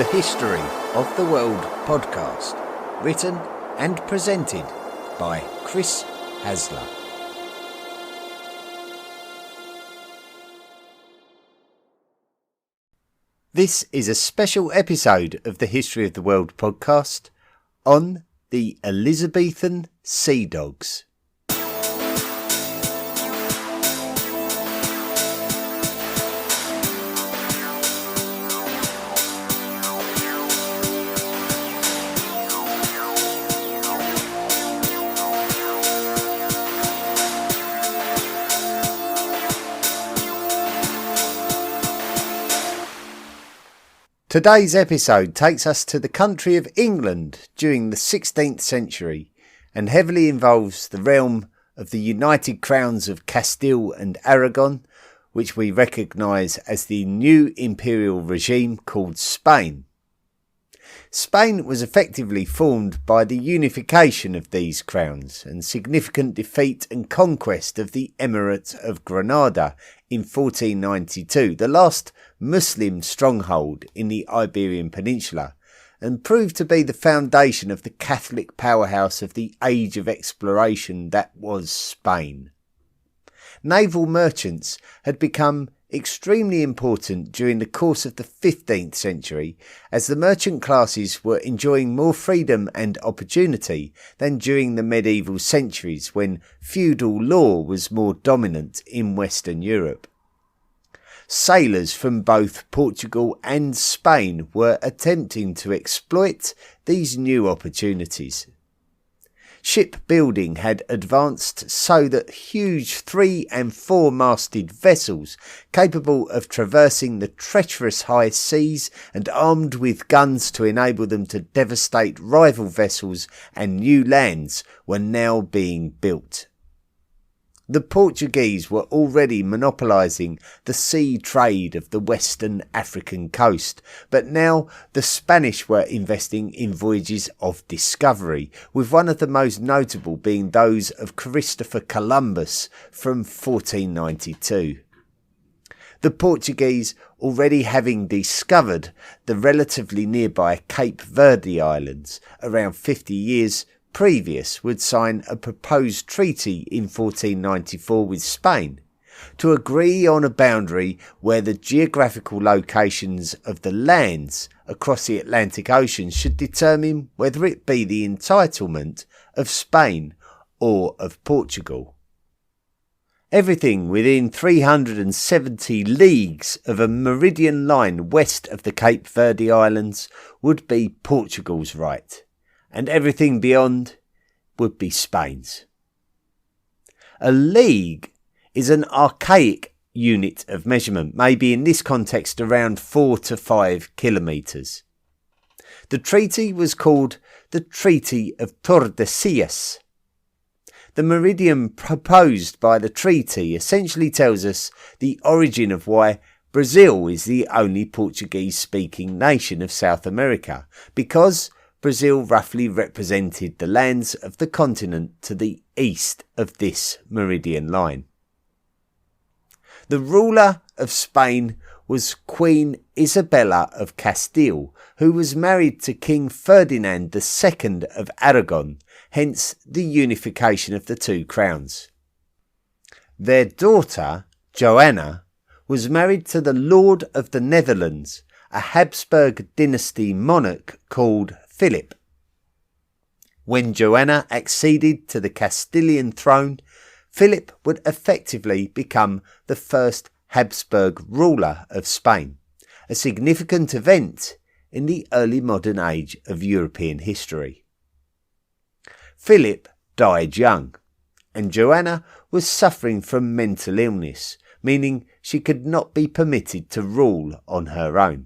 the History of the World podcast, written and presented by Chris Hasler. This is a special episode of the History of the World podcast on the Elizabethan sea dogs. Today's episode takes us to the country of England during the 16th century and heavily involves the realm of the United Crowns of Castile and Aragon, which we recognise as the new imperial regime called Spain. Spain was effectively formed by the unification of these crowns and significant defeat and conquest of the Emirate of Granada in 1492, the last Muslim stronghold in the Iberian Peninsula, and proved to be the foundation of the Catholic powerhouse of the age of exploration that was Spain. Naval merchants had become extremely important during the course of the 15th century, as the merchant classes were enjoying more freedom and opportunity than during the medieval centuries when feudal law was more dominant in Western Europe. Sailors from both Portugal and Spain were attempting to exploit these new opportunities. Shipbuilding had advanced so that huge 3- and 4-masted vessels capable of traversing the treacherous high seas and armed with guns to enable them to devastate rival vessels and new lands were now being built. The Portuguese were already monopolising the sea trade of the western African coast, but now the Spanish were investing in voyages of discovery, with one of the most notable being those of Christopher Columbus from 1492. The Portuguese, already having discovered the relatively nearby Cape Verde Islands around 50 years previous, would sign a proposed treaty in 1494 with Spain to agree on a boundary where the geographical locations of the lands across the Atlantic Ocean should determine whether it be the entitlement of Spain or of Portugal. Everything within 370 leagues of a meridian line west of the Cape Verde Islands would be Portugal's right, and everything beyond would be Spain's. A league is an archaic unit of measurement, maybe in this context around 4 to 5 kilometres. The treaty was called the Treaty of Tordesillas. The meridian proposed by the treaty essentially tells us the origin of why Brazil is the only Portuguese-speaking nation of South America, because Brazil roughly represented the lands of the continent to the east of this meridian line. The ruler of Spain was Queen Isabella of Castile, who was married to King Ferdinand II of Aragon, hence the unification of the two crowns. Their daughter, Joanna, was married to the Lord of the Netherlands, a Habsburg dynasty monarch called Philip. When Joanna acceded to the Castilian throne, Philip would effectively become the first Habsburg ruler of Spain, a significant event in the early modern age of European history. Philip died young, and Joanna was suffering from mental illness, meaning she could not be permitted to rule on her own.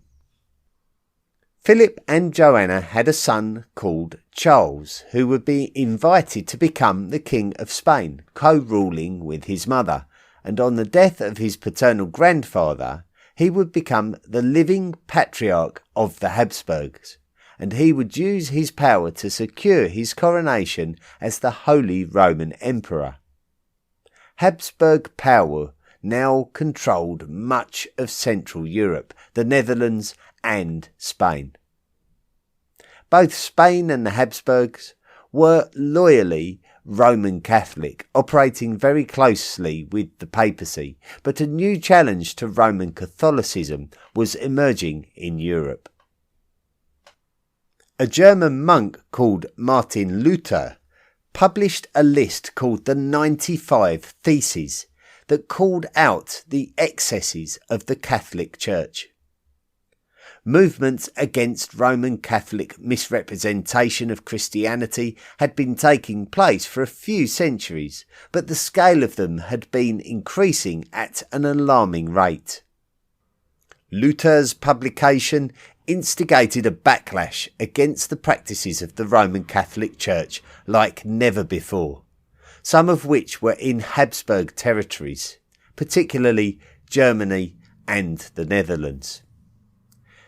Philip and Joanna had a son called Charles, who would be invited to become the King of Spain, co-ruling with his mother, and on the death of his paternal grandfather, he would become the living patriarch of the Habsburgs, and he would use his power to secure his coronation as the Holy Roman Emperor. Habsburg power now controlled much of Central Europe, the Netherlands and Spain. Both Spain and the Habsburgs were loyally Roman Catholic, operating very closely with the papacy, but a new challenge to Roman Catholicism was emerging in Europe. A German monk called Martin Luther published a list called the 95 Theses that called out the excesses of the Catholic Church. Movements against Roman Catholic misrepresentation of Christianity had been taking place for a few centuries, but the scale of them had been increasing at an alarming rate. Luther's publication instigated a backlash against the practices of the Roman Catholic Church like never before, some of which were in Habsburg territories, particularly Germany and the Netherlands.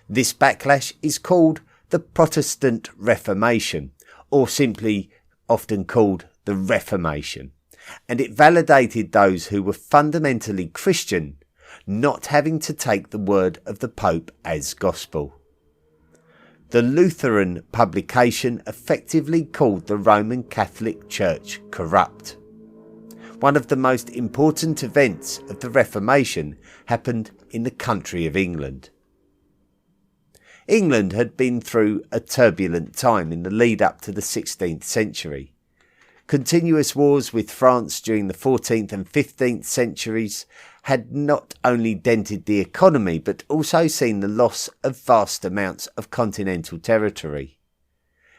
This backlash is called the Protestant Reformation, or simply often called the Reformation, and it validated those who were fundamentally Christian not having to take the word of the Pope as gospel. The Lutheran publication effectively called the Roman Catholic Church corrupt. One of the most important events of the Reformation happened in the country of England. England had been through a turbulent time in the lead up to the 16th century. Continuous wars with France during the 14th and 15th centuries had not only dented the economy but also seen the loss of vast amounts of continental territory.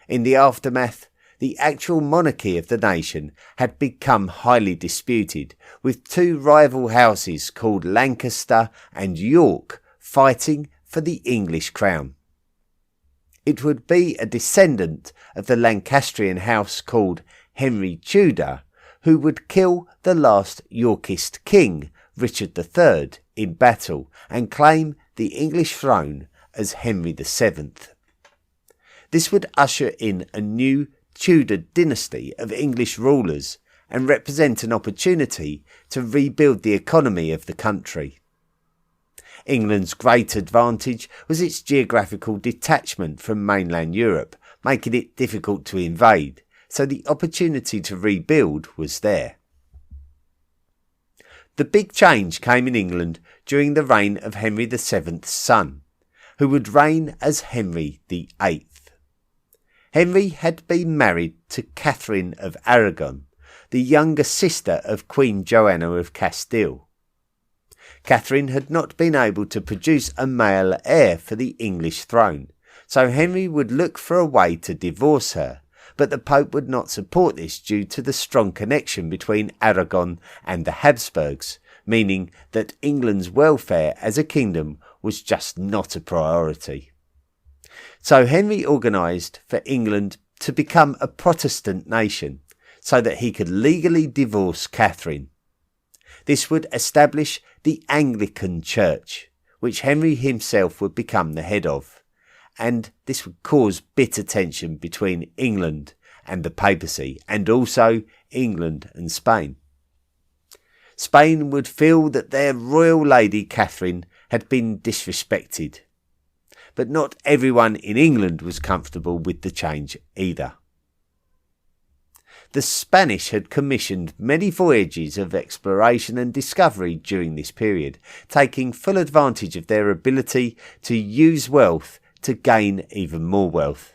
In the aftermath, the actual monarchy of the nation had become highly disputed, with two rival houses called Lancaster and York fighting for the English crown. It would be a descendant of the Lancastrian house called Henry Tudor who would kill the last Yorkist king, Richard III, in battle and claim the English throne as Henry VII. This would usher in a new Tudor dynasty of English rulers and represent an opportunity to rebuild the economy of the country. England's great advantage was its geographical detachment from mainland Europe, making it difficult to invade, so the opportunity to rebuild was there. The big change came in England during the reign of Henry VII's son, who would reign as Henry VIII. Henry had been married to Catherine of Aragon, the younger sister of Queen Joanna of Castile. Catherine had not been able to produce a male heir for the English throne, so Henry would look for a way to divorce her, but the Pope would not support this due to the strong connection between Aragon and the Habsburgs, meaning that England's welfare as a kingdom was just not a priority. So Henry organised for England to become a Protestant nation, so that he could legally divorce Catherine. This would establish the Anglican Church, which Henry himself would become the head of, and this would cause bitter tension between England and the papacy, and also England and Spain. Spain would feel that their royal lady Catherine had been disrespected, but not everyone in England was comfortable with the change either. The Spanish had commissioned many voyages of exploration and discovery during this period, taking full advantage of their ability to use wealth to gain even more wealth.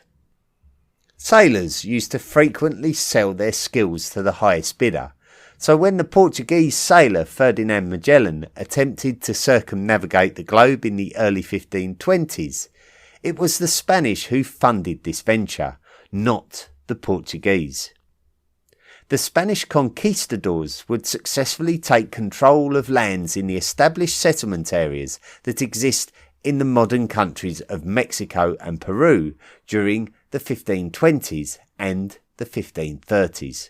Sailors used to frequently sell their skills to the highest bidder, so when the Portuguese sailor Ferdinand Magellan attempted to circumnavigate the globe in the early 1520s, it was the Spanish who funded this venture, not the Portuguese. The Spanish conquistadors would successfully take control of lands in the established settlement areas that exist in the modern countries of Mexico and Peru during the 1520s and the 1530s.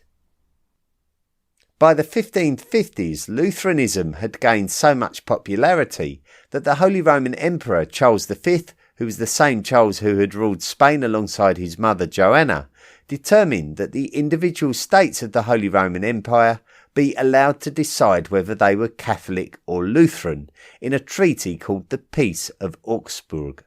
By the 1550s, Lutheranism had gained so much popularity that the Holy Roman Emperor Charles V, who was the same Charles who had ruled Spain alongside his mother Joanna, determined that the individual states of the Holy Roman Empire be allowed to decide whether they were Catholic or Lutheran in a treaty called the Peace of Augsburg.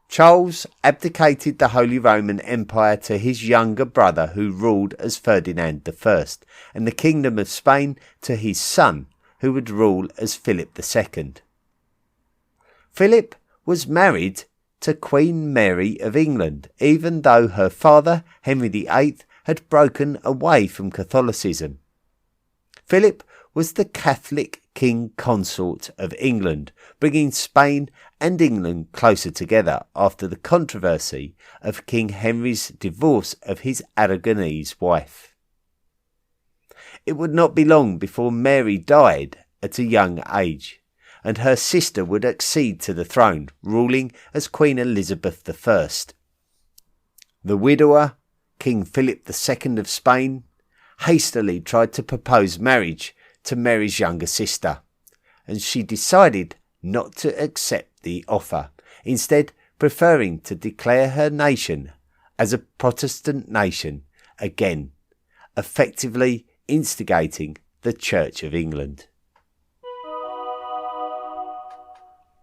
Charles abdicated the Holy Roman Empire to his younger brother, who ruled as Ferdinand I, and the Kingdom of Spain to his son, who would rule as Philip II. Philip was married to Queen Mary of England, even though her father, Henry VIII, had broken away from Catholicism. Philip was the Catholic King Consort of England, bringing Spain and England closer together after the controversy of King Henry's divorce of his Aragonese wife. It would not be long before Mary died at a young age, and her sister would accede to the throne, ruling as Queen Elizabeth I. The widower, King Philip II of Spain, hastily tried to propose marriage to Mary's younger sister, and she decided not to accept the offer, instead preferring to declare her nation as a Protestant nation again, effectively instigating the Church of England.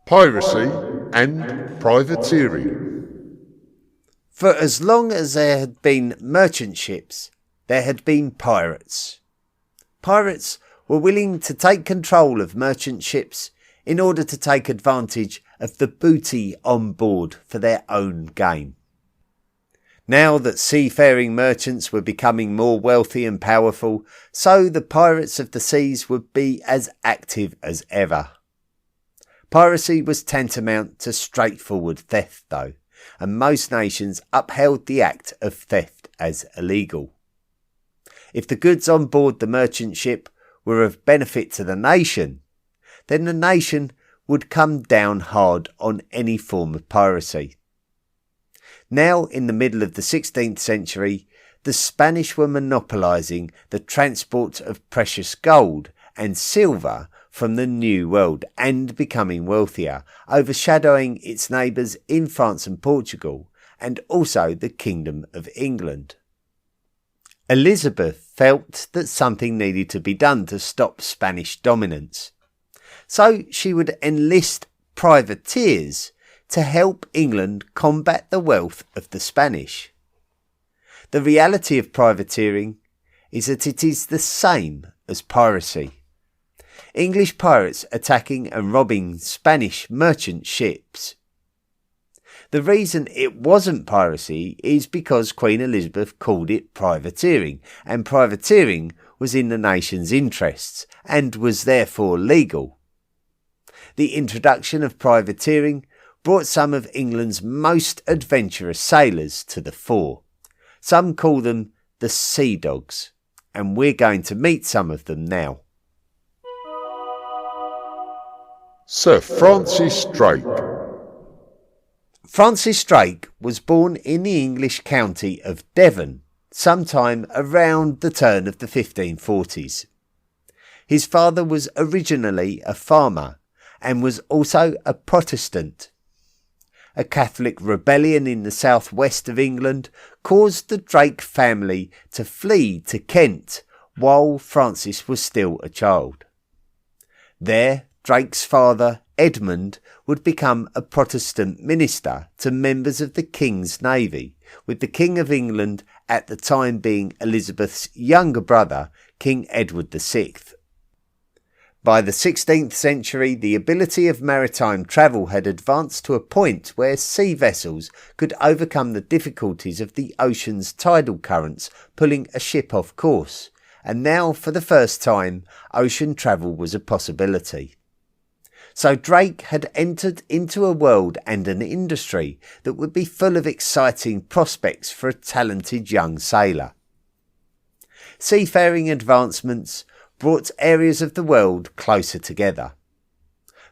Piracy and privateering. For as long as there had been merchant ships, there had been pirates. Pirates were willing to take control of merchant ships in order to take advantage of the booty on board for their own gain. Now that seafaring merchants were becoming more wealthy and powerful, so the pirates of the seas would be as active as ever. Piracy was tantamount to straightforward theft, though, and most nations upheld the act of theft as illegal. If the goods on board the merchant ship were of benefit to the nation, then the nation would come down hard on any form of piracy. Now, in the middle of the 16th century, the Spanish were monopolising the transport of precious gold and silver from the New World and becoming wealthier, overshadowing its neighbours in France and Portugal, and also the Kingdom of England. Elizabeth felt that something needed to be done to stop Spanish dominance, so she would enlist privateers to help England combat the wealth of the Spanish. The reality of privateering is that it is the same as piracy. English pirates attacking and robbing Spanish merchant ships. The reason it wasn't piracy is because Queen Elizabeth called it privateering, and privateering was in the nation's interests and was therefore legal. The introduction of privateering brought some of England's most adventurous sailors to the fore. Some call them the Sea Dogs, and we're going to meet some of them now. Sir Francis Drake. Francis Drake was born in the English county of Devon sometime around the turn of the 1540s. His father was originally a farmer and was also a Protestant. A Catholic rebellion in the southwest of England caused the Drake family to flee to Kent while Francis was still a child. There, Drake's father, Edmund, would become a Protestant minister to members of the King's Navy, with the King of England at the time being Elizabeth's younger brother, King Edward VI. By the 16th century, the ability of maritime travel had advanced to a point where sea vessels could overcome the difficulties of the ocean's tidal currents pulling a ship off course, and now, for the first time, ocean travel was a possibility. So Drake had entered into a world and an industry that would be full of exciting prospects for a talented young sailor. Seafaring advancements brought areas of the world closer together.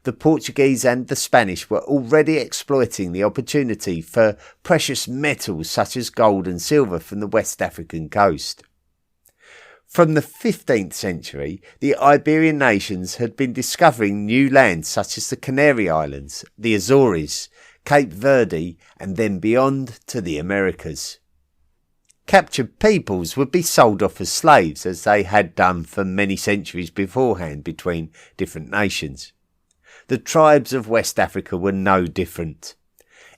The Portuguese and the Spanish were already exploiting the opportunity for precious metals such as gold and silver from the West African coast. From the 15th century, the Iberian nations had been discovering new lands such as the Canary Islands, the Azores, Cape Verde, and then beyond to the Americas. Captured peoples would be sold off as slaves, as they had done for many centuries beforehand between different nations. The tribes of West Africa were no different.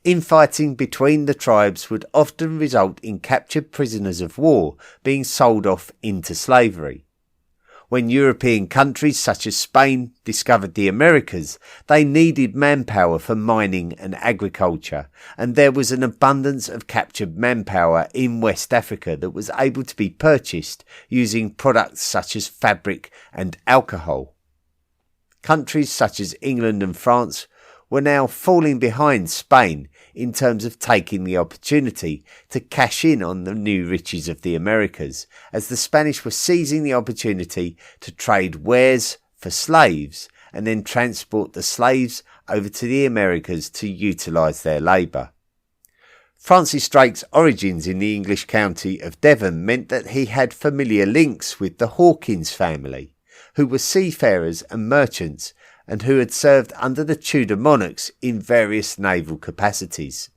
Infighting between the tribes would often result in captured prisoners of war being sold off into slavery. When European countries such as Spain discovered the Americas, they needed manpower for mining and agriculture, and there was an abundance of captured manpower in West Africa that was able to be purchased using products such as fabric and alcohol. Countries such as England and France were now falling behind Spain in terms of taking the opportunity to cash in on the new riches of the Americas, as the Spanish were seizing the opportunity to trade wares for slaves and then transport the slaves over to the Americas to utilise their labour. Francis Drake's origins in the English county of Devon meant that he had familiar links with the Hawkins family, who were seafarers and merchants and who had served under the Tudor monarchs in various naval capacities.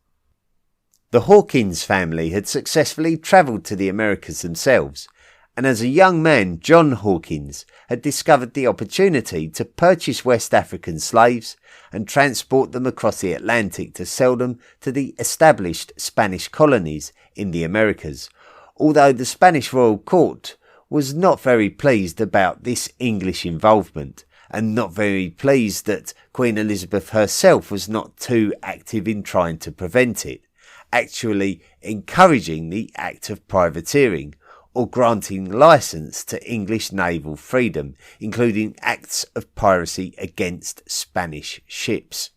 The Hawkins family had successfully travelled to the Americas themselves, and as a young man, John Hawkins had discovered the opportunity to purchase West African slaves and transport them across the Atlantic to sell them to the established Spanish colonies in the Americas, although the Spanish royal court was not very pleased about this English involvement, and not very pleased that Queen Elizabeth herself was not too active in trying to prevent it, actually encouraging the act of privateering or granting licence to English naval freedom, including acts of piracy against Spanish ships.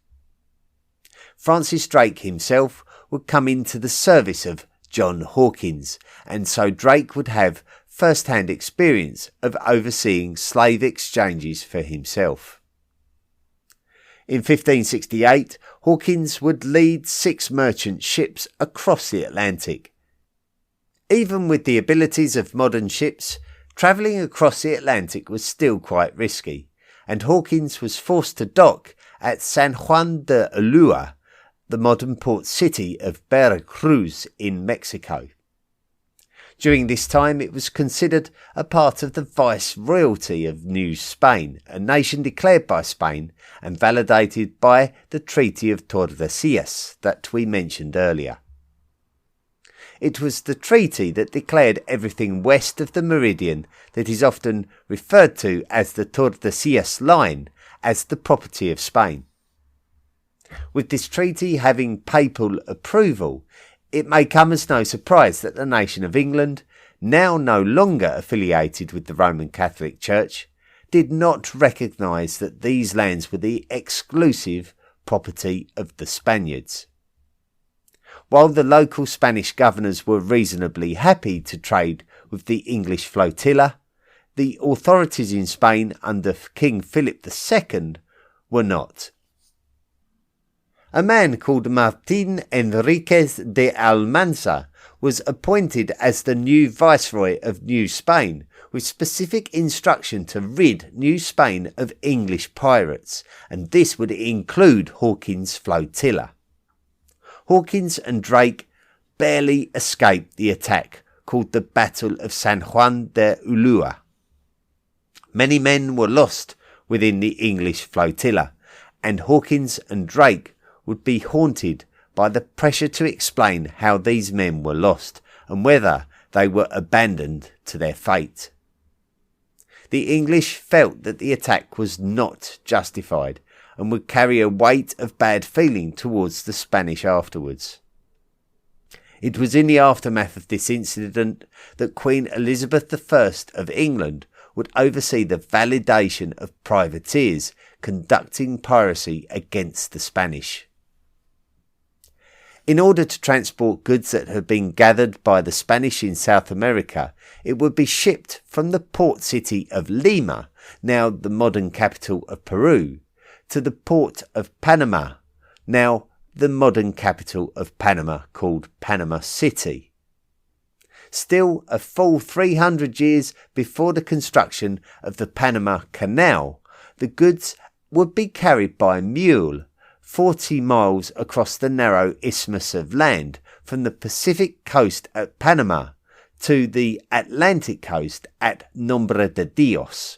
Francis Drake himself would come into the service of John Hawkins, and so Drake would have first-hand experience of overseeing slave exchanges for himself. In 1568, Hawkins would lead 6 merchant ships across the Atlantic. Even with the abilities of modern ships, travelling across the Atlantic was still quite risky, and Hawkins was forced to dock at San Juan de Ulua, the modern port city of Veracruz in Mexico. During this time, it was considered a part of the Viceroyalty of New Spain, a nation declared by Spain and validated by the Treaty of Tordesillas that we mentioned earlier. It was the treaty that declared everything west of the meridian that is often referred to as the Tordesillas line as the property of Spain. With this treaty having papal approval, it may come as no surprise that the nation of England, now no longer affiliated with the Roman Catholic Church, did not recognise that these lands were the exclusive property of the Spaniards. While the local Spanish governors were reasonably happy to trade with the English flotilla, the authorities in Spain under King Philip II were not. A man called Martín Enríquez de Almanza was appointed as the new Viceroy of New Spain, with specific instruction to rid New Spain of English pirates, and this would include Hawkins' flotilla. Hawkins and Drake barely escaped the attack called the Battle of San Juan de Ulua. Many men were lost within the English flotilla, and Hawkins and Drake would be haunted by the pressure to explain how these men were lost and whether they were abandoned to their fate. The English felt that the attack was not justified and would carry a weight of bad feeling towards the Spanish afterwards. It was in the aftermath of this incident that Queen Elizabeth I of England would oversee the validation of privateers conducting piracy against the Spanish. In order to transport goods that had been gathered by the Spanish in South America, it would be shipped from the port city of Lima, now the modern capital of Peru, to the port of Panama, now the modern capital of Panama, called Panama City. Still, a full 300 years before the construction of the Panama Canal, the goods would be carried by mule 40 miles across the narrow isthmus of land from the Pacific coast at Panama to the Atlantic coast at Nombre de Dios.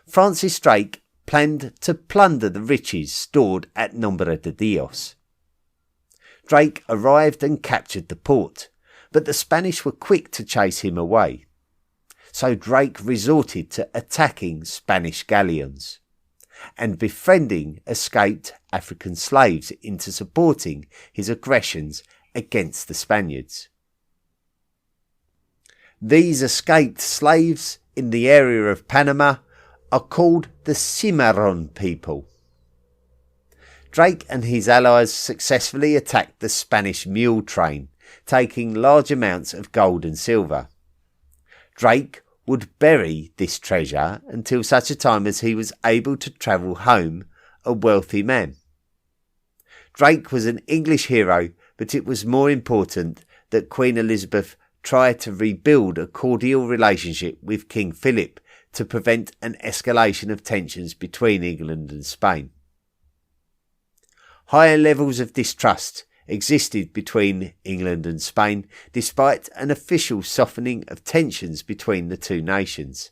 Francis Drake planned to plunder the riches stored at Nombre de Dios. Drake arrived and captured the port, but the Spanish were quick to chase him away. So Drake resorted to attacking Spanish galleons and befriending escaped African slaves into supporting his aggressions against the Spaniards. These escaped slaves in the area of Panama are called the Cimarron people. Drake and his allies successfully attacked the Spanish mule train, taking large amounts of gold and silver. Drake would bury this treasure until such a time as he was able to travel home a wealthy man. Drake was an English hero, but it was more important that Queen Elizabeth tried to rebuild a cordial relationship with King Philip to prevent an escalation of tensions between England and Spain. Higher levels of distrust existed between England and Spain, despite an official softening of tensions between the two nations.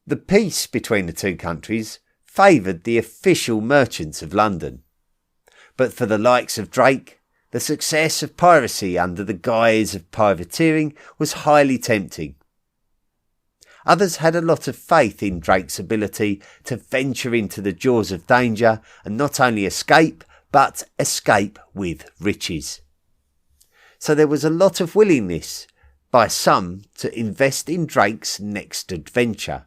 The peace between the two countries favoured the official merchants of London, but for the likes of Drake, the success of piracy under the guise of privateering was highly tempting. Others had a lot of faith in Drake's ability to venture into the jaws of danger and not only escape, but escape with riches. So there was a lot of willingness by some to invest in Drake's next adventure,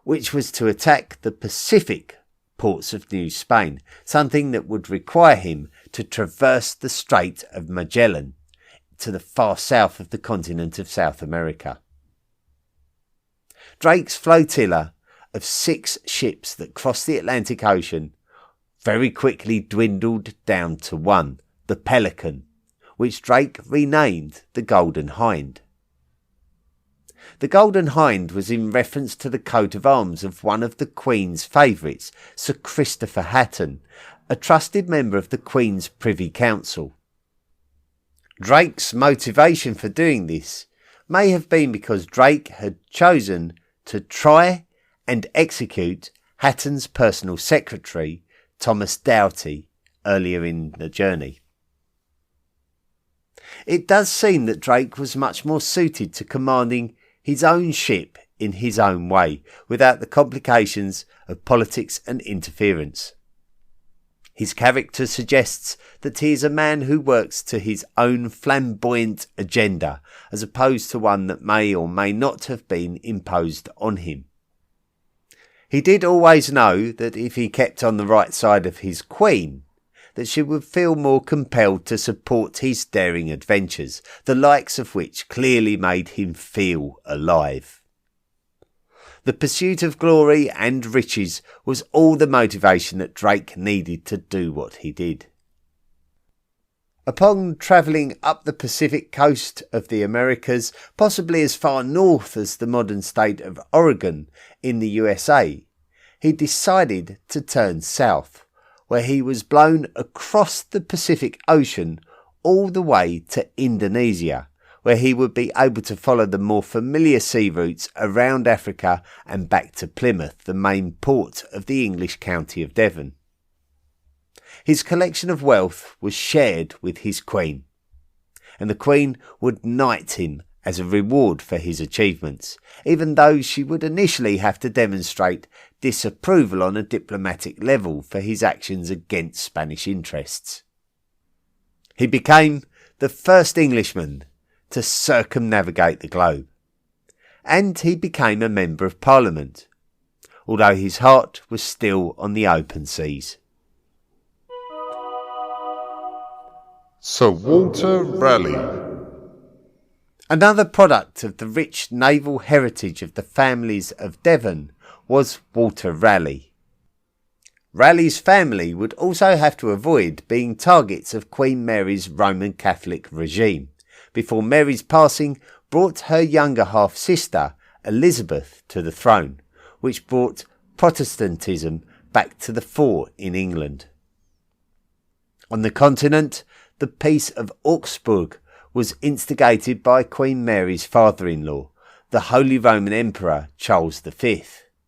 which was to attack the Pacific ports of New Spain, something that would require him to traverse the Strait of Magellan to the far south of the continent of South America. Drake's flotilla of 6 ships that crossed the Atlantic Ocean very quickly dwindled down to one, the Pelican, which Drake renamed the Golden Hind. The Golden Hind was in reference to the coat of arms of one of the Queen's favourites, Sir Christopher Hatton, a trusted member of the Queen's Privy Council. Drake's motivation for doing this may have been because Drake had chosen to try and execute Hatton's personal secretary, Thomas Doughty, earlier in the journey. It does seem that Drake was much more suited to commanding his own ship in his own way, without the complications of politics and interference. His character suggests that he is a man who works to his own flamboyant agenda, as opposed to one that may or may not have been imposed on him. He did always know that if he kept on the right side of his queen, that she would feel more compelled to support his daring adventures, the likes of which clearly made him feel alive. The pursuit of glory and riches was all the motivation that Drake needed to do what he did. Upon travelling up the Pacific coast of the Americas, possibly as far north as the modern state of Oregon in the USA, he decided to turn south, where he was blown across the Pacific Ocean all the way to Indonesia, where he would be able to follow the more familiar sea routes around Africa and back to Plymouth, the main port of the English county of Devon. His collection of wealth was shared with his queen, and the queen would knight him as a reward for his achievements, even though she would initially have to demonstrate disapproval on a diplomatic level for his actions against Spanish interests. He became the first Englishman to circumnavigate the globe, and he became a member of Parliament, although his heart was still on the open seas. Sir Walter Raleigh. Another product of the rich naval heritage of the families of Devon was Walter Raleigh. Raleigh's family would also have to avoid being targets of Queen Mary's Roman Catholic regime, before Mary's passing brought her younger half-sister, Elizabeth, to the throne, which brought Protestantism back to the fore in England. On the continent, the Peace of Augsburg was instigated by Queen Mary's father-in-law, the Holy Roman Emperor Charles V,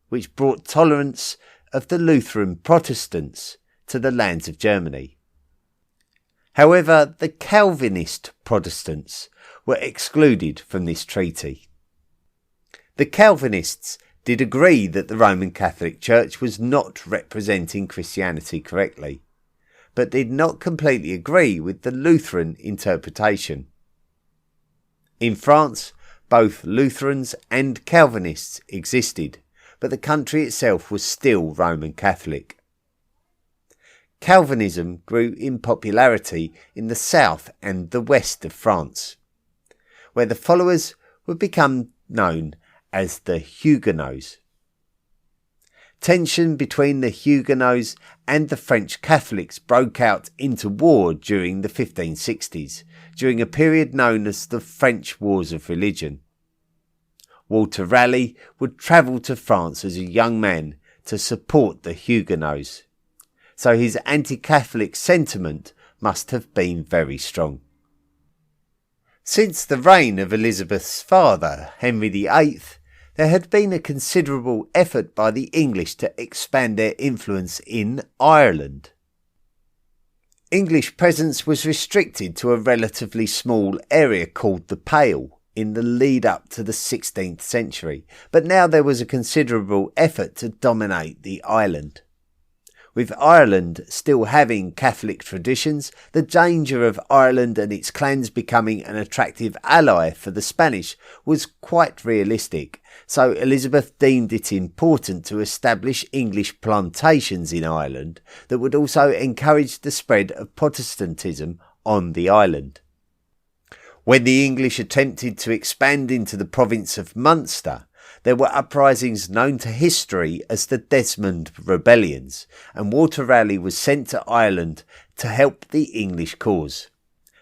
which brought tolerance of the Lutheran Protestants to the lands of Germany. However, the Calvinist Protestants were excluded from this treaty. The Calvinists did agree that the Roman Catholic Church was not representing Christianity correctly, but did not completely agree with the Lutheran interpretation. In France, both Lutherans and Calvinists existed, but the country itself was still Roman Catholic. Calvinism grew in popularity in the south and the west of France, where the followers would become known as the Huguenots. Tension between the Huguenots and the French Catholics broke out into war during the 1560s, during a period known as the French Wars of Religion. Walter Raleigh would travel to France as a young man to support the Huguenots, so his anti-Catholic sentiment must have been very strong. Since the reign of Elizabeth's father, Henry VIII, there had been a considerable effort by the English to expand their influence in Ireland. English presence was restricted to a relatively small area called the Pale in the lead up to the 16th century, but now there was a considerable effort to dominate the island. With Ireland still having Catholic traditions, the danger of Ireland and its clans becoming an attractive ally for the Spanish was quite realistic, so Elizabeth deemed it important to establish English plantations in Ireland that would also encourage the spread of Protestantism on the island. When the English attempted to expand into the province of Munster, there were uprisings known to history as the Desmond Rebellions, and Walter Raleigh was sent to Ireland to help the English cause.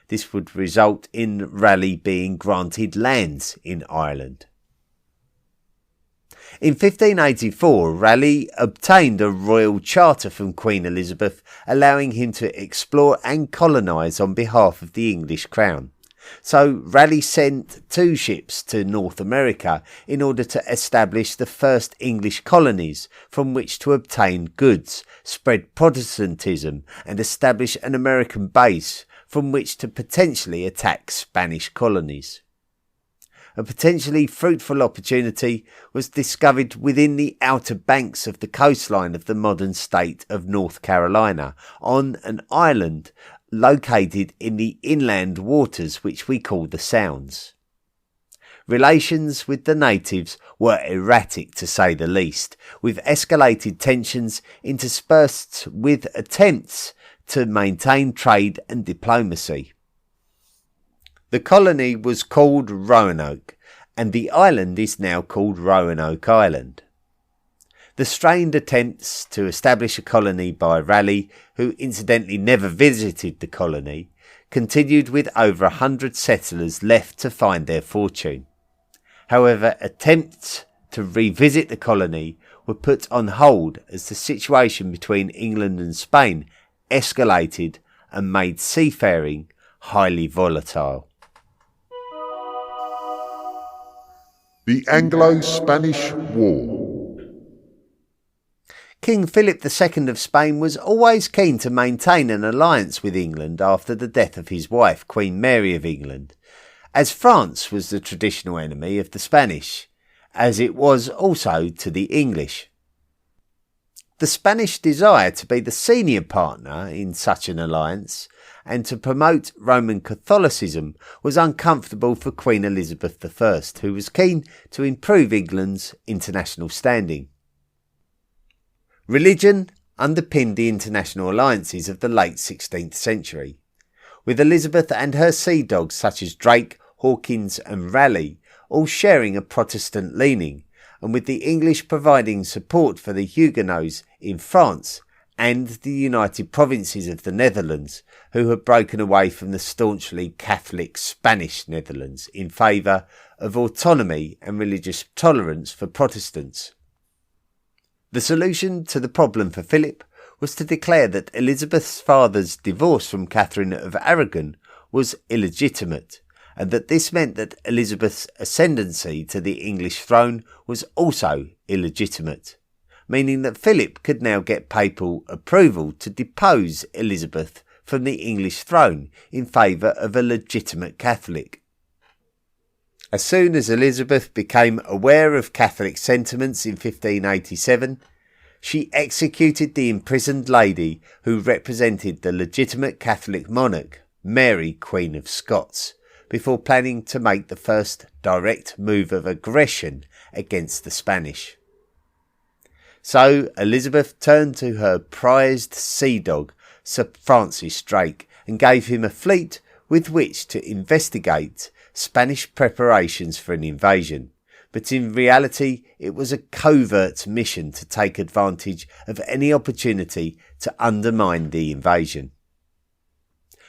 This would result in Raleigh being granted lands in Ireland. In 1584, Raleigh obtained a royal charter from Queen Elizabeth, allowing him to explore and colonise on behalf of the English crown. So Raleigh sent 2 ships to North America in order to establish the first English colonies from which to obtain goods, spread Protestantism, and establish an American base from which to potentially attack Spanish colonies. A potentially fruitful opportunity was discovered within the outer banks of the coastline of the modern state of North Carolina, on an island located in the inland waters which we call the Sounds. Relations with the natives were erratic to say the least, with escalated tensions interspersed with attempts to maintain trade and diplomacy. The colony was called Roanoke, and the island is now called Roanoke Island. The strained attempts to establish a colony by Raleigh, who incidentally never visited the colony, continued with over 100 settlers left to find their fortune. However, attempts to revisit the colony were put on hold as the situation between England and Spain escalated and made seafaring highly volatile. The Anglo-Spanish War. King Philip II of Spain was always keen to maintain an alliance with England after the death of his wife, Queen Mary of England, as France was the traditional enemy of the Spanish, as it was also to the English. The Spanish desire to be the senior partner in such an alliance and to promote Roman Catholicism was uncomfortable for Queen Elizabeth I, who was keen to improve England's international standing. Religion underpinned the international alliances of the late 16th century, with Elizabeth and her sea dogs such as Drake, Hawkins and Raleigh all sharing a Protestant leaning, and with the English providing support for the Huguenots in France and the United Provinces of the Netherlands, who had broken away from the staunchly Catholic Spanish Netherlands in favour of autonomy and religious tolerance for Protestants. The solution to the problem for Philip was to declare that Elizabeth's father's divorce from Catherine of Aragon was illegitimate, and that this meant that Elizabeth's ascendancy to the English throne was also illegitimate, meaning that Philip could now get papal approval to depose Elizabeth from the English throne in favour of a legitimate Catholic. As soon as Elizabeth became aware of Catholic sentiments in 1587, she executed the imprisoned lady who represented the legitimate Catholic monarch, Mary, Queen of Scots, before planning to make the first direct move of aggression against the Spanish. So Elizabeth turned to her prized sea dog, Sir Francis Drake, and gave him a fleet with which to investigate Spanish preparations for an invasion. But in reality, it was a covert mission to take advantage of any opportunity to undermine the invasion.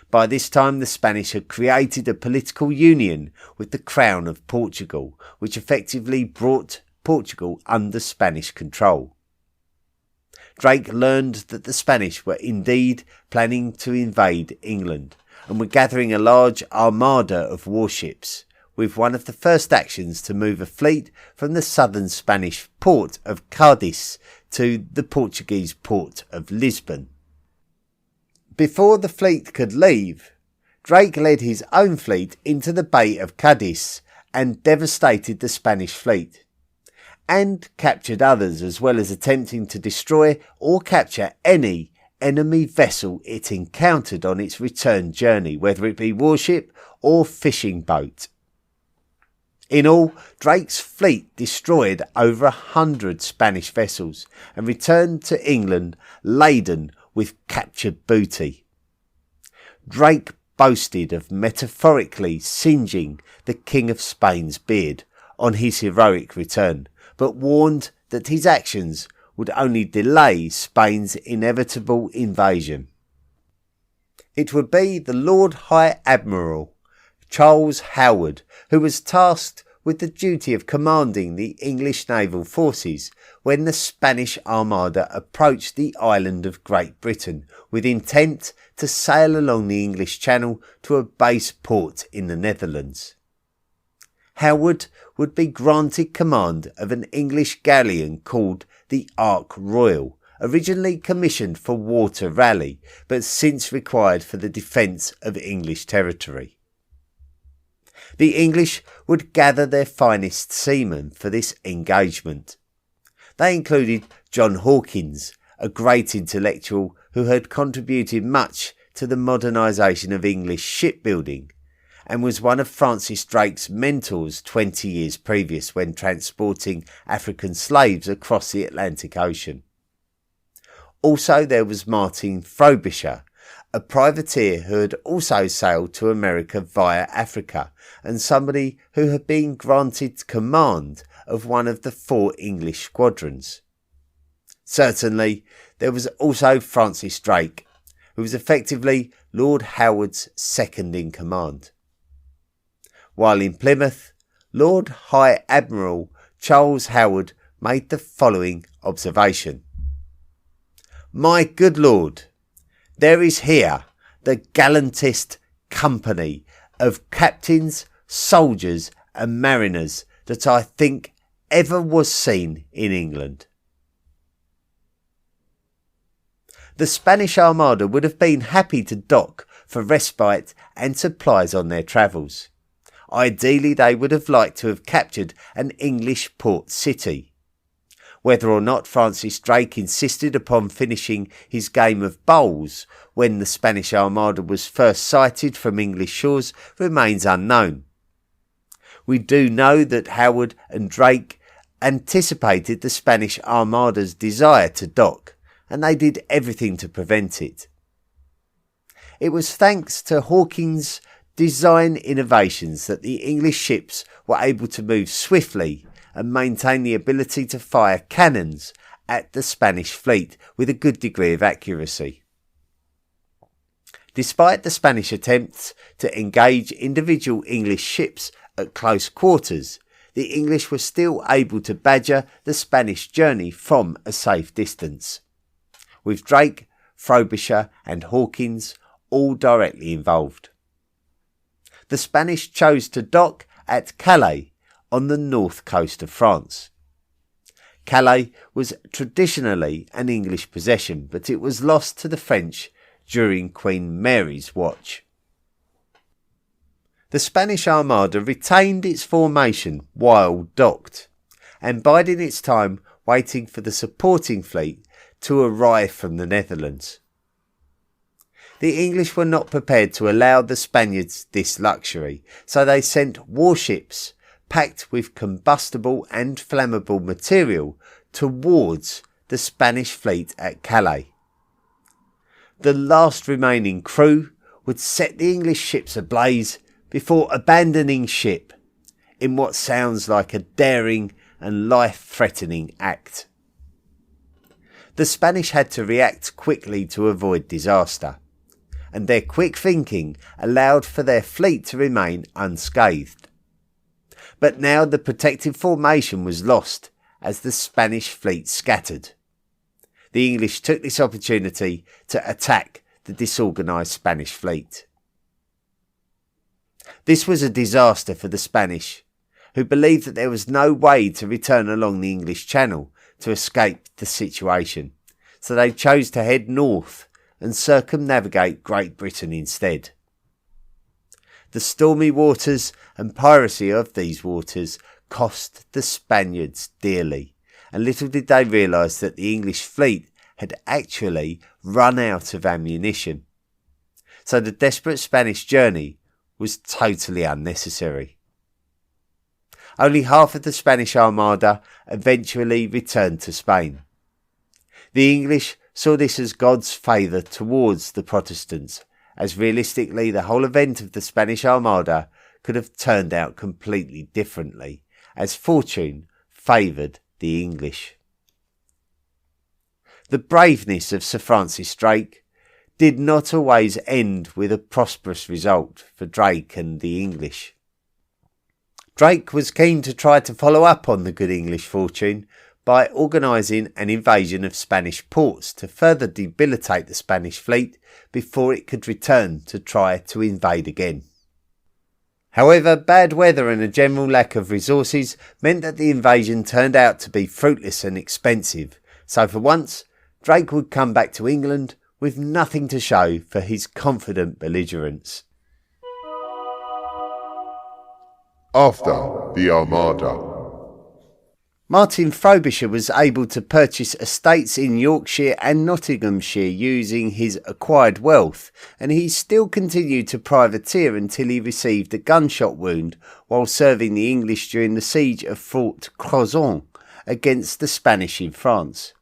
By this time, the Spanish had created a political union with the Crown of Portugal, which effectively brought Portugal under Spanish control. Drake learned that the Spanish were indeed planning to invade England and were gathering a large armada of warships, with one of the first actions to move a fleet from the southern Spanish port of Cadiz to the Portuguese port of Lisbon. Before the fleet could leave, Drake led his own fleet into the Bay of Cadiz and devastated the Spanish fleet, and captured others, as well as attempting to destroy or capture any enemy vessel it encountered on its return journey, whether it be warship or fishing boat. In all, Drake's fleet destroyed over 100 Spanish vessels and returned to England laden with captured booty. Drake boasted of metaphorically singeing the King of Spain's beard on his heroic return, but warned that his actions would only delay Spain's inevitable invasion. It would be the Lord High Admiral Charles Howard who was tasked with the duty of commanding the English naval forces when the Spanish Armada approached the island of Great Britain with intent to sail along the English Channel to a base port in the Netherlands. Howard would be granted command of an English galleon called the Ark Royal, originally commissioned for water rally, but since required for the defence of English territory. The English would gather their finest seamen for this engagement. They included John Hawkins, a great intellectual who had contributed much to the modernisation of English shipbuilding, and was one of Francis Drake's mentors 20 years previous when transporting African slaves across the Atlantic Ocean. Also there was Martin Frobisher, a privateer who had also sailed to America via Africa, and somebody who had been granted command of one of the 4 English squadrons. Certainly, there was also Francis Drake, who was effectively Lord Howard's second in command. While in Plymouth, Lord High Admiral Charles Howard made the following observation. "My good Lord, there is here the gallantest company of captains, soldiers and mariners that I think ever was seen in England." The Spanish Armada would have been happy to dock for respite and supplies on their travels. Ideally, they would have liked to have captured an English port city. Whether or not Francis Drake insisted upon finishing his game of bowls when the Spanish Armada was first sighted from English shores remains unknown. We do know that Howard and Drake anticipated the Spanish Armada's desire to dock, and they did everything to prevent it. It was thanks to Hawkins' design innovations that the English ships were able to move swiftly and maintain the ability to fire cannons at the Spanish fleet with a good degree of accuracy. Despite the Spanish attempts to engage individual English ships at close quarters, the English were still able to badger the Spanish journey from a safe distance, with Drake, Frobisher and Hawkins all directly involved. The Spanish chose to dock at Calais on the north coast of France. Calais was traditionally an English possession, but it was lost to the French during Queen Mary's watch. The Spanish Armada retained its formation while docked, and bided its time waiting for the supporting fleet to arrive from the Netherlands. The English were not prepared to allow the Spaniards this luxury, so they sent warships packed with combustible and flammable material towards the Spanish fleet at Calais. The last remaining crew would set the English ships ablaze before abandoning ship in what sounds like a daring and life-threatening act. The Spanish had to react quickly to avoid disaster, and their quick thinking allowed for their fleet to remain unscathed. But now the protective formation was lost as the Spanish fleet scattered. The English took this opportunity to attack the disorganised Spanish fleet. This was a disaster for the Spanish, who believed that there was no way to return along the English Channel to escape the situation, so they chose to head north and circumnavigate Great Britain instead. The stormy waters and piracy of these waters cost the Spaniards dearly, and little did they realise that the English fleet had actually run out of ammunition. So the desperate Spanish journey was totally unnecessary. Only half of the Spanish Armada eventually returned to Spain. The English saw this as God's favour towards the Protestants, as realistically the whole event of the Spanish Armada could have turned out completely differently, as fortune favoured the English. The braveness of Sir Francis Drake did not always end with a prosperous result for Drake and the English. Drake was keen to try to follow up on the good English fortune by organising an invasion of Spanish ports to further debilitate the Spanish fleet before it could return to try to invade again. However, bad weather and a general lack of resources meant that the invasion turned out to be fruitless and expensive, so for once Drake would come back to England with nothing to show for his confident belligerence. After the Armada. Martin Frobisher was able to purchase estates in Yorkshire and Nottinghamshire using his acquired wealth, and he still continued to privateer until he received a gunshot wound while serving the English during the siege of Fort Crozon against the Spanish in France.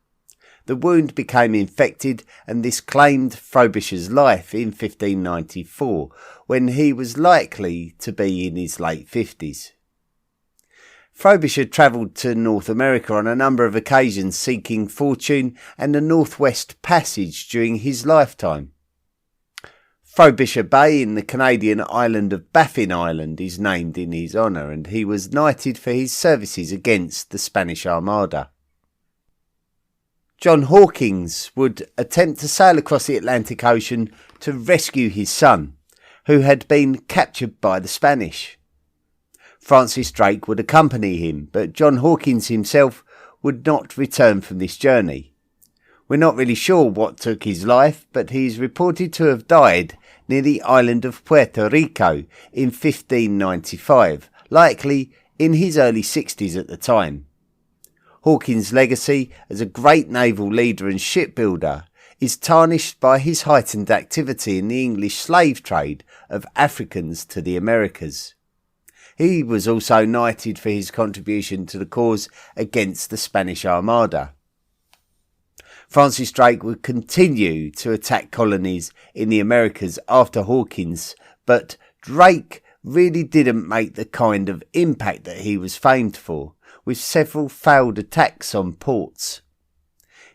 The wound became infected, and this claimed Frobisher's life in 1594, when he was likely to be in his late 50s. Frobisher travelled to North America on a number of occasions seeking fortune and the Northwest Passage during his lifetime. Frobisher Bay in the Canadian island of Baffin Island is named in his honour, and he was knighted for his services against the Spanish Armada. John Hawkins would attempt to sail across the Atlantic Ocean to rescue his son, who had been captured by the Spanish. Francis Drake would accompany him, but John Hawkins himself would not return from this journey. We're not really sure what took his life, but he is reported to have died near the island of Puerto Rico in 1595, likely in his early 60s at the time. Hawkins' legacy as a great naval leader and shipbuilder is tarnished by his heightened activity in the English slave trade of Africans to the Americas. He was also knighted for his contribution to the cause against the Spanish Armada. Francis Drake would continue to attack colonies in the Americas after Hawkins, but Drake really didn't make the kind of impact that he was famed for, with several failed attacks on ports.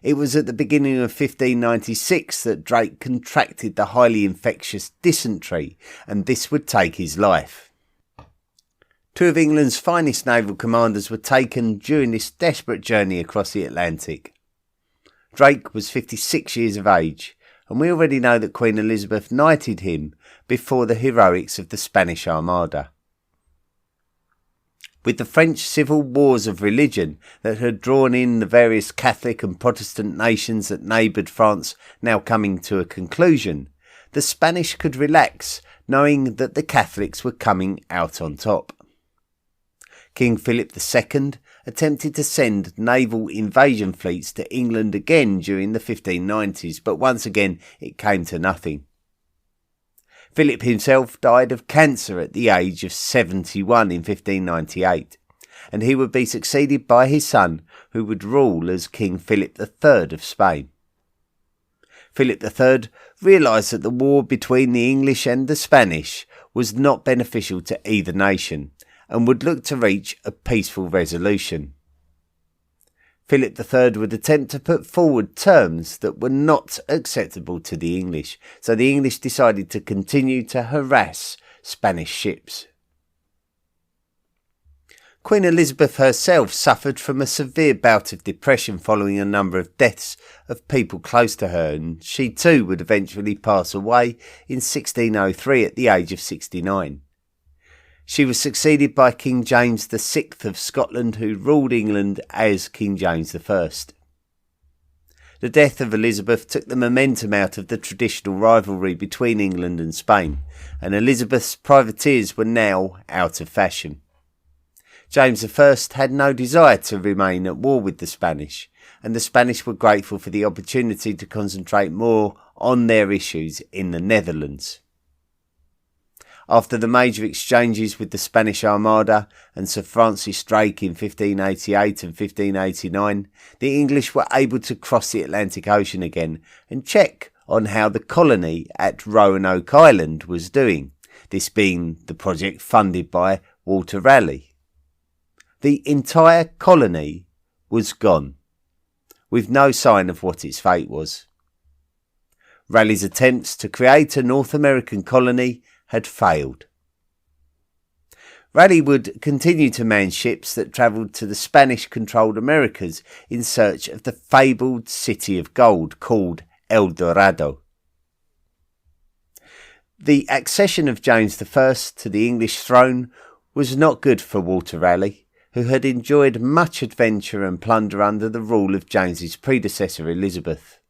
It was at the beginning of 1596 that Drake contracted the highly infectious dysentery, and this would take his life. Two of England's finest naval commanders were taken during this desperate journey across the Atlantic. Drake was 56 years of age, and we already know that Queen Elizabeth knighted him before the heroics of the Spanish Armada. With the French civil wars of religion that had drawn in the various Catholic and Protestant nations that neighboured France now coming to a conclusion, the Spanish could relax, knowing that the Catholics were coming out on top. King Philip II attempted to send naval invasion fleets to England again during the 1590s, but once again it came to nothing. Philip himself died of cancer at the age of 71 in 1598, and he would be succeeded by his son, who would rule as King Philip III of Spain. Philip III realised that the war between the English and the Spanish was not beneficial to either nation, and would look to reach a peaceful resolution. Philip III would attempt to put forward terms that were not acceptable to the English, so the English decided to continue to harass Spanish ships. Queen Elizabeth herself suffered from a severe bout of depression following a number of deaths of people close to her, and she too would eventually pass away in 1603 at the age of 69. She was succeeded by King James VI of Scotland, who ruled England as King James I. The death of Elizabeth took the momentum out of the traditional rivalry between England and Spain, and Elizabeth's privateers were now out of fashion. James I had no desire to remain at war with the Spanish, and the Spanish were grateful for the opportunity to concentrate more on their issues in the Netherlands. After the major exchanges with the Spanish Armada and Sir Francis Drake in 1588 and 1589, the English were able to cross the Atlantic Ocean again and check on how the colony at Roanoke Island was doing, this being the project funded by Walter Raleigh. The entire colony was gone, with no sign of what its fate was. Raleigh's attempts to create a North American colony had failed. Raleigh would continue to man ships that travelled to the Spanish-controlled Americas in search of the fabled City of Gold called El Dorado. The accession of James I to the English throne was not good for Walter Raleigh, who had enjoyed much adventure and plunder under the rule of James's predecessor Elizabeth.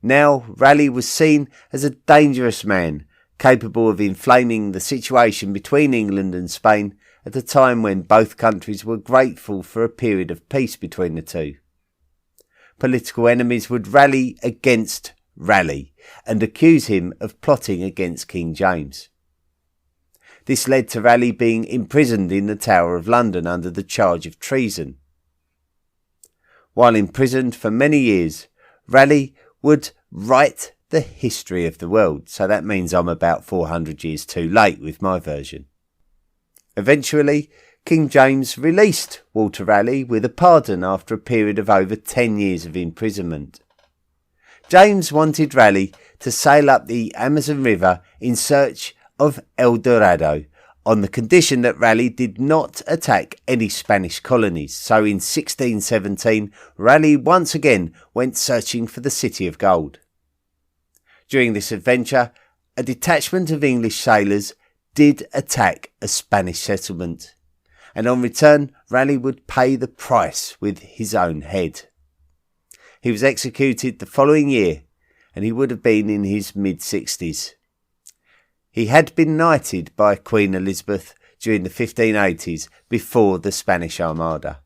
Now Raleigh was seen as a dangerous man, capable of inflaming the situation between England and Spain at a time when both countries were grateful for a period of peace between the two. Political enemies would rally against Raleigh and accuse him of plotting against King James. This led to Raleigh being imprisoned in the Tower of London under the charge of treason. While imprisoned for many years, Raleigh would write the history of the world, so that means I'm about 400 years too late with my version. Eventually, King James released Walter Raleigh with a pardon after a period of over 10 years of imprisonment. James wanted Raleigh to sail up the Amazon River in search of El Dorado, on the condition that Raleigh did not attack any Spanish colonies, so in 1617 Raleigh once again went searching for the City of Gold. During this adventure, a detachment of English sailors did attack a Spanish settlement, and on return Raleigh would pay the price with his own head. He was executed the following year, and he would have been in his mid-60s. He had been knighted by Queen Elizabeth during the 1580s before the Spanish Armada.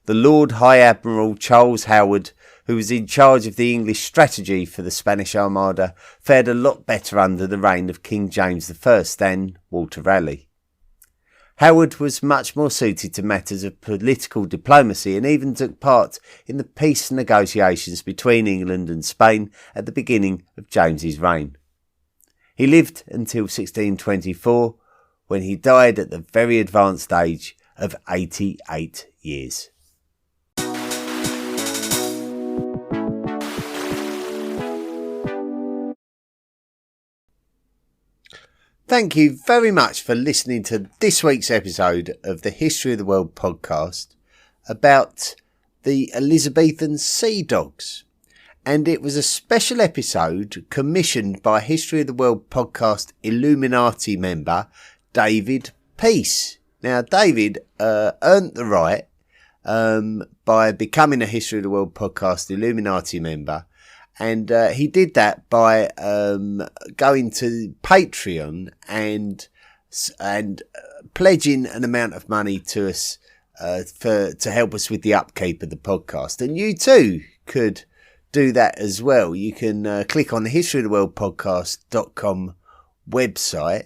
The Lord High Admiral Charles Howard, who was in charge of the English strategy for the Spanish Armada, fared a lot better under the reign of King James I than Walter Raleigh. Howard was much more suited to matters of political diplomacy and even took part in the peace negotiations between England and Spain at the beginning of James's reign. He lived until 1624, when he died at the very advanced age of 88 years. Thank you very much for listening to this week's episode of the History of the World podcast about the Elizabethan sea dogs. And it was a special episode commissioned by History of the World podcast Illuminati member David Peace. Now, David earned the right by becoming a History of the World podcast Illuminati member. And he did that by going to Patreon and pledging an amount of money to us to help us with the upkeep of the podcast. And you too could do that as well. You can click on the historyoftheworldpodcast.com website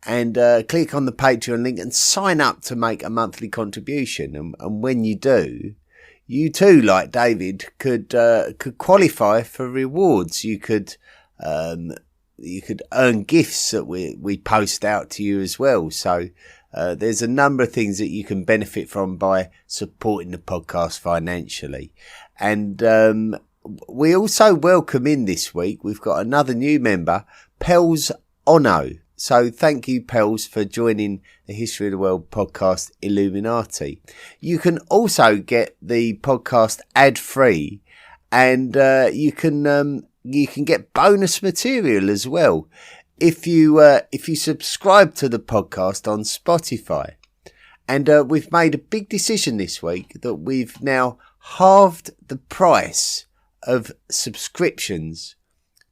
and click on the Patreon link and sign up to make a monthly contribution. And when you do, you too, like David, could qualify for rewards. You could earn gifts that we post out to you as well. So there's a number of things that you can benefit from by supporting the podcast financially. And we also welcome in this week, we've got another new member, Pels Ono. So thank you, Pels, for joining the History of the World podcast Illuminati. You can also get the podcast ad-free, and you can get bonus material as well if you subscribe to the podcast on Spotify. And we've made a big decision this week that we've now halved the price of subscriptions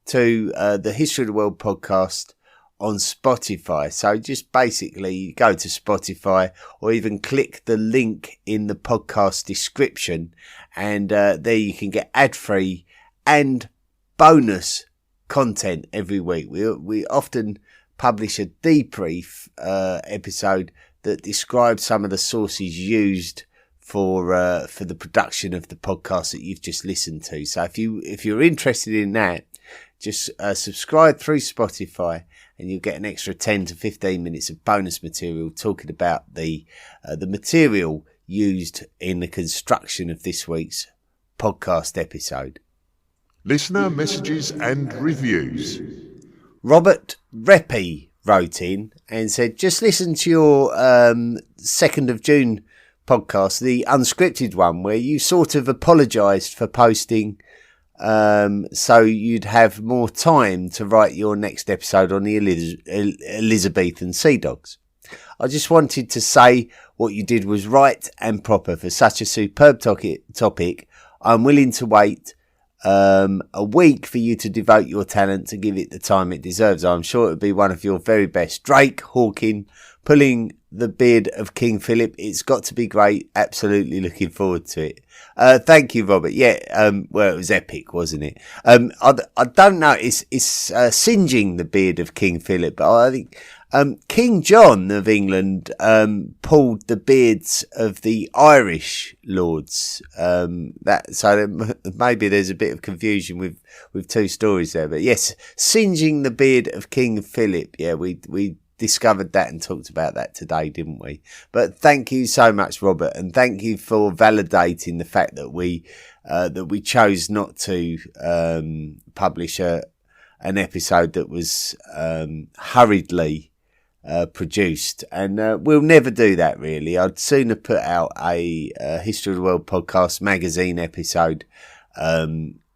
to the History of the World podcast on Spotify. So just basically go to Spotify or even click the link in the podcast description, and there you can get ad-free and bonus content every week. We often publish a debrief episode that describes some of the sources used for the production of the podcast that you've just listened to. So if you're interested in that, just subscribe through Spotify, and you'll get an extra 10 to 15 minutes of bonus material talking about the material used in the construction of this week's podcast episode. Listener messages and reviews. Robert Reppy wrote in and said, just listen to your 2nd of June podcast, the unscripted one, where you sort of apologised for posting so you'd have more time to write your next episode on the Elizabethan sea dogs. I just wanted to say what you did was right and proper for such a superb topic. I'm willing to wait a week for you to devote your talent to give it the time it deserves. I'm sure it would be one of your very best. Drake Hawking pulling the beard of King Philip. It's got to be great. Absolutely looking forward to it. Thank you, Robert. Yeah, well, it was epic, wasn't it? I don't know. It's singeing the beard of King Philip, but I think King John of England pulled the beards of the Irish lords. So maybe there's a bit of confusion with two stories there. But yes, singeing the beard of King Philip. Yeah, we discovered that and talked about that today, didn't we? But thank you so much, Robert, and thank you for validating the fact that we chose not to publish an episode that was hurriedly produced, and we'll never do that, really. I'd sooner put out a History of the World podcast magazine episode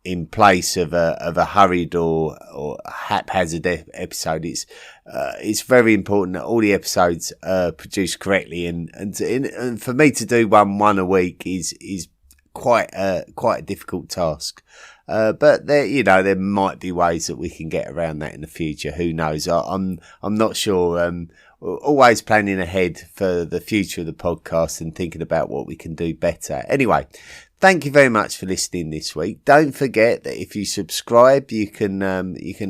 in place of a hurried or haphazard episode. It's very important that all the episodes are produced correctly, and for me to do one a week is quite a difficult task. But there might be ways that we can get around that in the future. Who knows? I'm not sure. Always planning ahead for the future of the podcast and thinking about what we can do better. Anyway, thank you very much for listening this week. Don't forget that if you subscribe, you can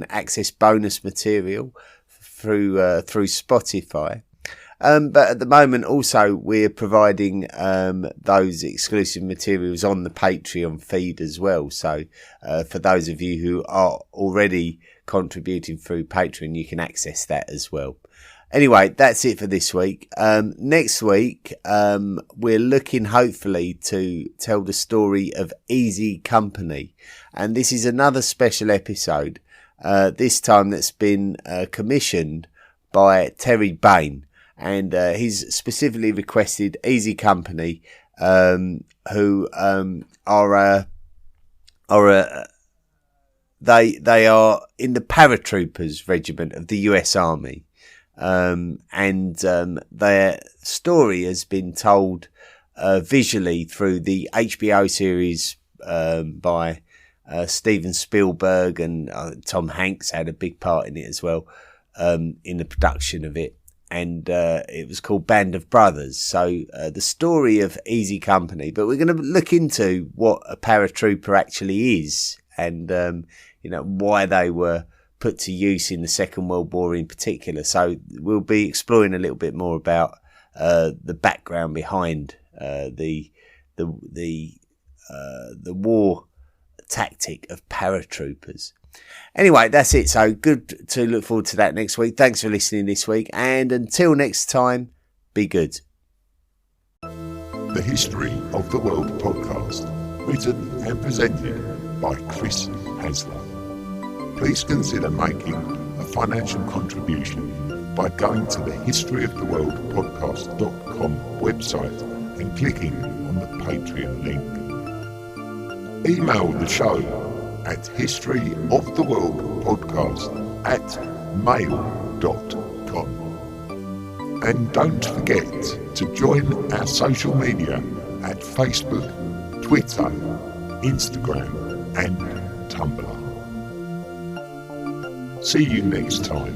access bonus material through Spotify. But at the moment, also, we're providing those exclusive materials on the Patreon feed as well. So for those of you who are already contributing through Patreon, you can access that as well. Anyway, that's it for this week. Next week, we're looking hopefully to tell the story of Easy Company. And this is another special episode, this time that's been commissioned by Terry Bain. And he's specifically requested Easy Company, who are they are in the paratroopers regiment of the US Army. and their story has been told visually through the HBO series by Steven Spielberg, and Tom Hanks had a big part in it as well, in the production of it. And it was called Band of Brothers. So the story of Easy Company. But we're going to look into what a paratrooper actually is, and why they were put to use in the Second World War in particular. So we'll be exploring a little bit more about the background behind the war tactic of paratroopers. Anyway, that's it. So good to look forward to that next week. Thanks for listening this week, and until next time, be good. The History of the World podcast, written and presented by Chris Hasler. Please consider making a financial contribution by going to the historyoftheworldpodcast.com website and clicking on the Patreon link. Email the show at historyoftheworldpodcast@mail.com. And don't forget to join our social media at Facebook, Twitter, Instagram and Tumblr. See you next time.